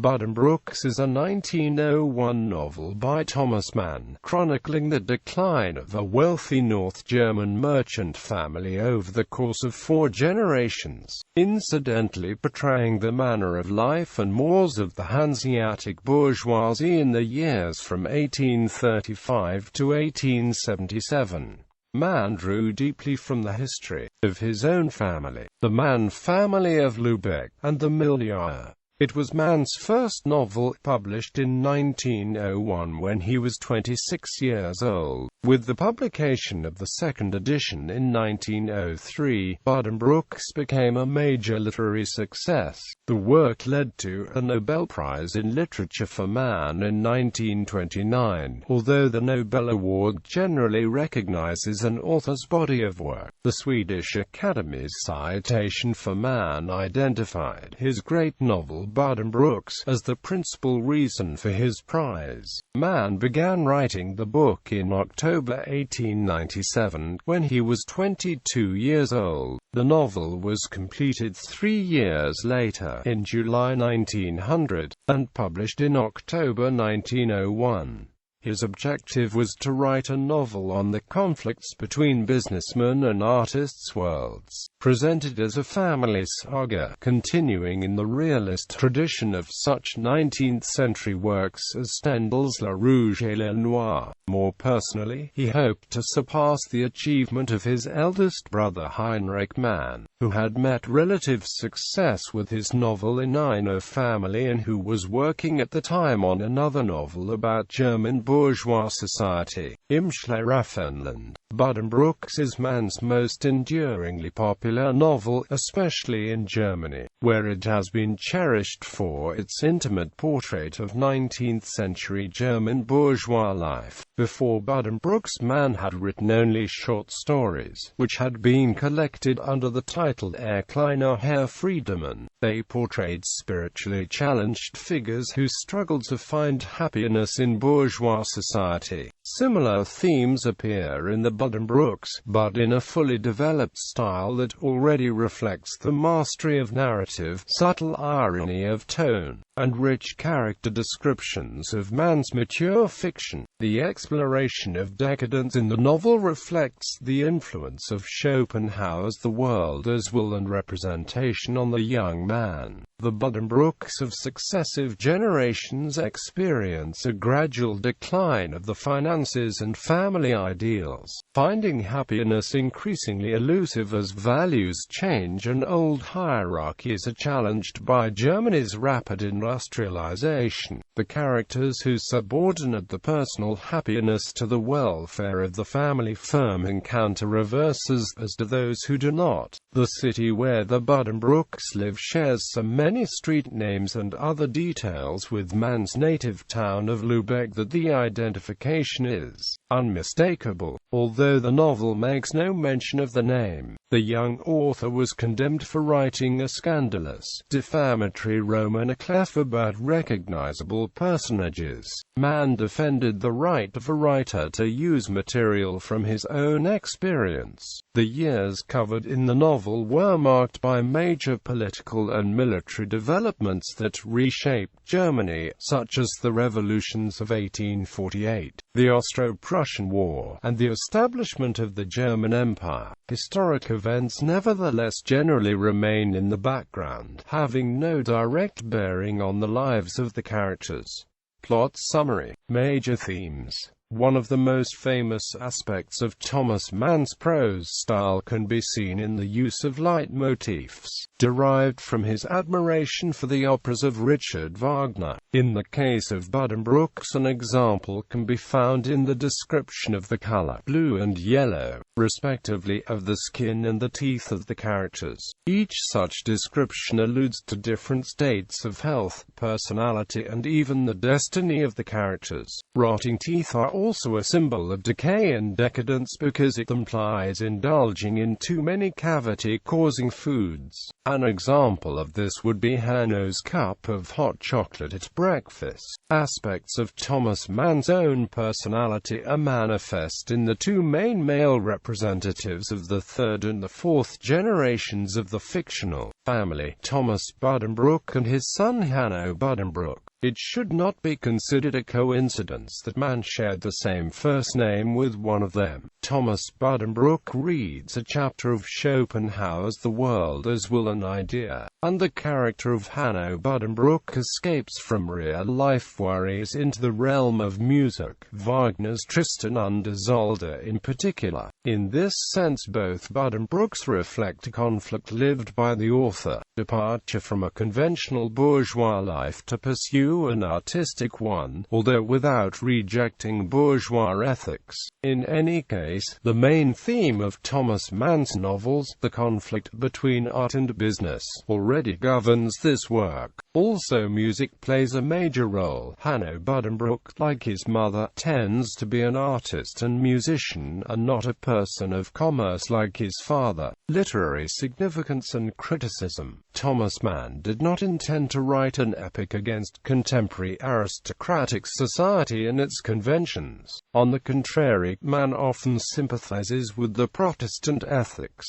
Buddenbrooks is a 1901 novel by Thomas Mann, chronicling the decline of a wealthy North German merchant family over the course of 4 generations, incidentally portraying the manner of life and mores of the Hanseatic bourgeoisie in the years from 1835 to 1877. Mann drew deeply from the history of his own family, the Mann family of Lübeck, and the milieu. It was Mann's first novel, published in 1901 when he was 26 years old. With the publication of the second edition in 1903, Buddenbrooks became a major literary success. The work led to a Nobel Prize in Literature for Mann in 1929. Although the Nobel Award generally recognizes an author's body of work, the Swedish Academy's citation for Mann identified his great novel Buddenbrooks as the principal reason for his prize. Mann began writing the book in October 1897, when he was 22 years old. The novel was completed 3 years later, in July 1900, and published in October 1901. His objective was to write a novel on the conflicts between businessmen and artists' worlds, presented as a family saga, continuing in the realist tradition of such 19th-century works as Stendhal's Le Rouge et le Noir. More personally, he hoped to surpass the achievement of his eldest brother Heinrich Mann, who had met relative success with his novel In Einer Family and who was working at the time on another novel about German bourgeois society, Im Schlaraffenland. Buddenbrooks is Mann's most enduringly popular novel, especially in Germany, where it has been cherished for its intimate portrait of 19th-century German bourgeois life. Before Buddenbrooks, Mann had written only short stories, which had been collected under the title Er kleiner Herr Friedemann. They portrayed spiritually challenged figures who struggled to find happiness in bourgeois society. Similar themes appear in the Buddenbrooks, but in a fully developed style that already reflects the mastery of narrative, subtle irony of tone, and rich character descriptions of Mann's mature fiction. The exploration of decadence in the novel reflects the influence of Schopenhauer's The World as Will and representation on the young man. The Buddenbrooks of successive generations experience a gradual decline of the finances and family ideals, finding happiness increasingly elusive as values change and old hierarchies are challenged by Germany's rapid industrialization. The characters who subordinate the personal happiness to the welfare of the family firm encounter reverses, as do those who do not. The city where the Buddenbrooks live shares so many street names and other details with Mann's native town of Lübeck that the identification is unmistakable. Although the novel makes no mention of the name, the young author was condemned for writing a scandalous, defamatory Roman eclef about recognizable personages. Mann defended the right of a writer to use material from his own experience. The years covered in the novel were marked by major political and military developments that reshaped Germany, such as the revolutions of 1848, the Austro-Prussian War, and the establishment of the German Empire. Historic events nevertheless generally remain in the background, having no direct bearing on the lives of the characters. Plot summary. Major themes. One of the most famous aspects of Thomas Mann's prose style can be seen in the use of leitmotifs, derived from his admiration for the operas of Richard Wagner. In the case of Buddenbrooks, an example can be found in the description of the color blue and yellow, respectively, of the skin and the teeth of the characters. Each such description alludes to different states of health, personality, and even the destiny of the characters. Rotting teeth are also a symbol of decay and decadence because it implies indulging in too many cavity-causing foods. An example of this would be Hanno's cup of hot chocolate at breakfast. Aspects of Thomas Mann's own personality are manifest in the two main male representatives of the third and the fourth generations of the fictional family, Thomas Buddenbrook and his son Hanno Buddenbrook. It should not be considered a coincidence that Mann shared the same first name with one of them. Thomas Buddenbrook reads a chapter of Schopenhauer's The World as Will and Idea, and the character of Hanno Buddenbrook escapes from real-life worries into the realm of music, Wagner's Tristan und Isolde in particular. In this sense both Buddenbrooks reflect a conflict lived by the author, departure from a conventional bourgeois life to pursue an artistic one, although without rejecting bourgeois ethics. In any case, the main theme of Thomas Mann's novels, the conflict between art and business, already governs this work. Also music plays a major role. Hanno Buddenbrook, like his mother, tends to be an artist and musician and not a person of commerce like his father. Literary significance and criticism. Thomas Mann did not intend to write an epic against contemporary aristocratic society and its conventions. On the contrary, Mann often sympathizes with the Protestant ethics.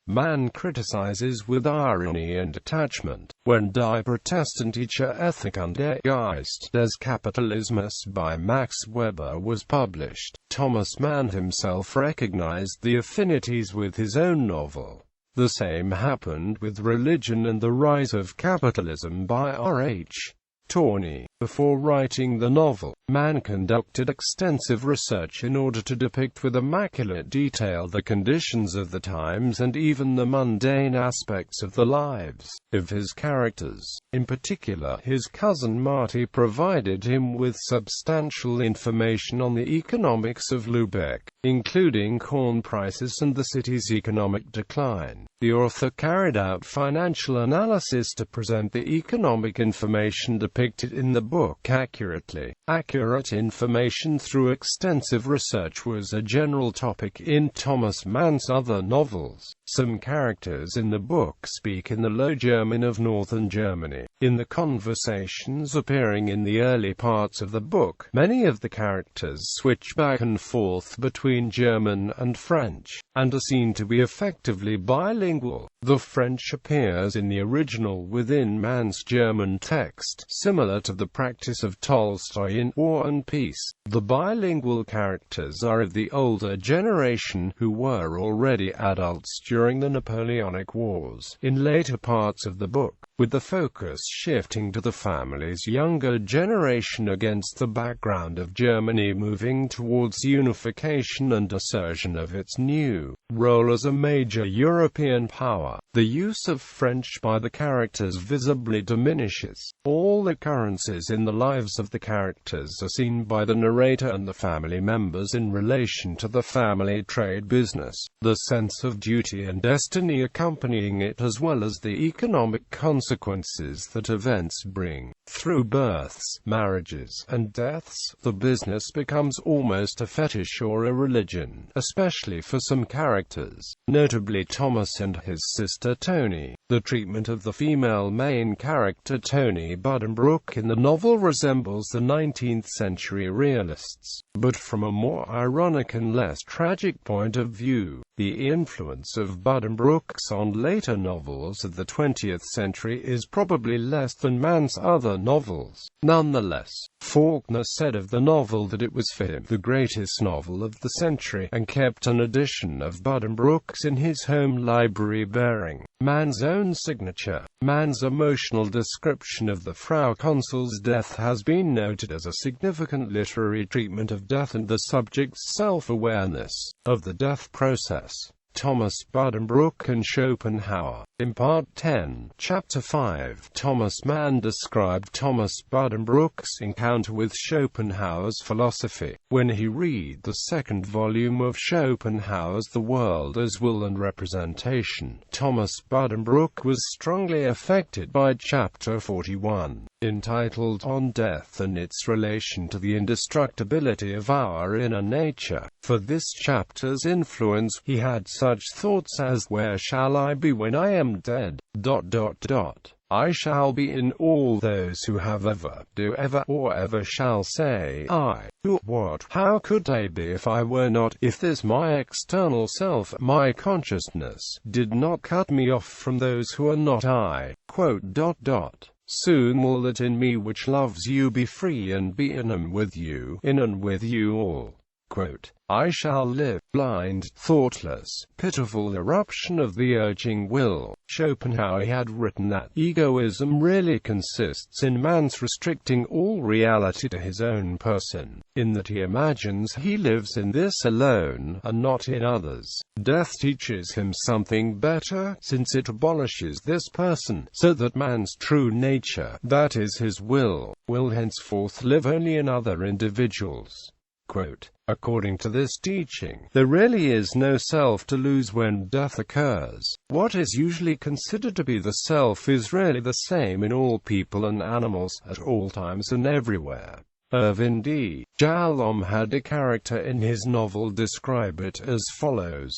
Mann criticizes with irony and attachment. When Die Protestantische Ethik und der Geist des Kapitalismus by Max Weber was published, Thomas Mann himself recognized the affinities with his own novel. The same happened with Religion and the Rise of Capitalism by R.H. Tawney. Before writing the novel, Mann conducted extensive research in order to depict with immaculate detail the conditions of the times and even the mundane aspects of the lives of his characters. In particular, his cousin Marty provided him with substantial information on the economics of Lübeck, including corn prices and the city's economic decline. The author carried out financial analysis to present the economic information depicted in the book accurately. Accurate information through extensive research was a general topic in Thomas Mann's other novels. Some characters in the book speak in the Low German of northern Germany. In the conversations appearing in the early parts of the book, many of the characters switch back and forth between German and French, and are seen to be effectively bilingual. The French appears in the original within Mann's German text, similar to the practice of Tolstoy in War and Peace. The bilingual characters are of the older generation who were already adults during the Napoleonic Wars. In later parts of the book, with the focus shifting to the family's younger generation against the background of Germany moving towards unification and assertion of its new role as a major European power, the use of French by the characters visibly diminishes. All occurrences in the lives of the characters are seen by the narrator and the family members in relation to the family trade business, the sense of duty and destiny accompanying it, as well as the economic consequences that events bring. Through births, marriages, and deaths, the business becomes almost a fetish or a religion, especially for some characters, notably Thomas and his sister Tony. The treatment of the female main character Tony Buddenbrook in the novel resembles the 19th-century realists, but from a more ironic and less tragic point of view. The influence of Buddenbrooks on later novels of the 20th century is probably less than Mann's other novels. Nonetheless, Faulkner said of the novel that it was for him the greatest novel of the century, and kept an edition of Buddenbrooks in his home library bearing Mann's own signature. Mann's emotional description of the Frau Consul's death has been noted as a significant literary treatment of death and the subject's self-awareness of the death process. Thomas Buddenbrook and Schopenhauer. In Part 10, Chapter 5, Thomas Mann described Thomas Buddenbrooks' encounter with Schopenhauer's philosophy. When he read the second volume of Schopenhauer's The World as Will and Representation, Thomas Buddenbrook was strongly affected by Chapter 41, entitled On Death and Its Relation to the Indestructibility of Our Inner Nature. For this chapter's influence, he had such thoughts as, "Where shall I be when I am dead? I shall be in all those who have ever, do ever, or ever shall say, I. Who, what, how could I be if I were not, if this my external self, my consciousness, did not cut me off from those who are not I." Soon will that in me which loves you be free and be in and with you all. I shall live, blind, thoughtless, pitiful eruption of the urging will. Schopenhauer had written that egoism really consists in man's restricting all reality to his own person, in that he imagines he lives in this alone, and not in others. Death teaches him something better, since it abolishes this person, so that man's true nature, that is his will henceforth live only in other individuals. According to this teaching, there really is no self to lose when death occurs. What is usually considered to be the self is really the same in all people and animals, at all times and everywhere. Irving D. Jalom had a character in his novel describe it as follows.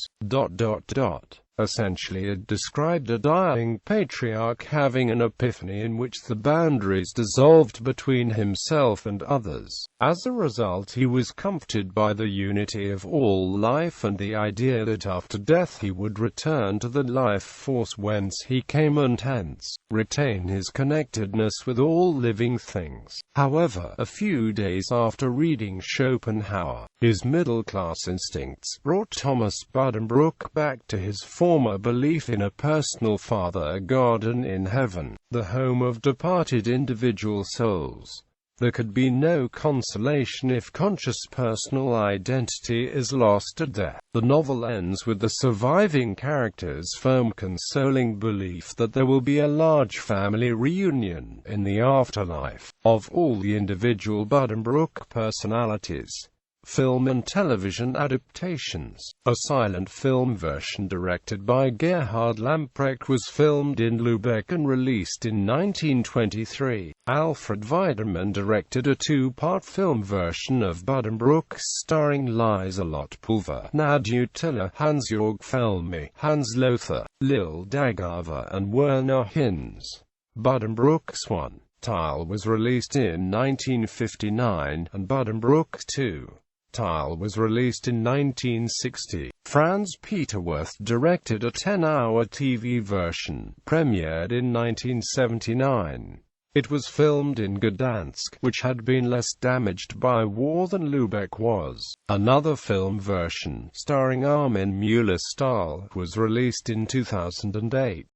Essentially it described a dying patriarch having an epiphany in which the boundaries dissolved between himself and others. As a result, he was comforted by the unity of all life and the idea that after death he would return to the life force whence he came and hence retain his connectedness with all living things. However, a few days after reading Schopenhauer, his middle-class instincts brought Thomas Buddenbrook back to his former belief in a personal Father God and in heaven, the home of departed individual souls. There could be no consolation if conscious personal identity is lost at death. The novel ends with the surviving character's firm consoling belief that there will be a large family reunion in the afterlife of all the individual Buddenbrook personalities. Film and television adaptations. A silent film version directed by Gerhard Lamprecht was filmed in Lübeck and released in 1923. Alfred Weidemann directed a two-part film version of Buddenbrooks starring Lieselot Pulver, Nadja Tiller, Hans-Jörg Felmy, Hans Lothar, Lil Dagava and Werner Hinz. Buddenbrooks 1. Tile was released in 1959, and Buddenbrooks 2. Tile was released in 1960. Franz Peter Wirth directed a 10-hour TV version, premiered in 1979. It was filmed in Gdansk, which had been less damaged by war than Lübeck was. Another film version, starring Armin Mueller-Stahl, was released in 2008.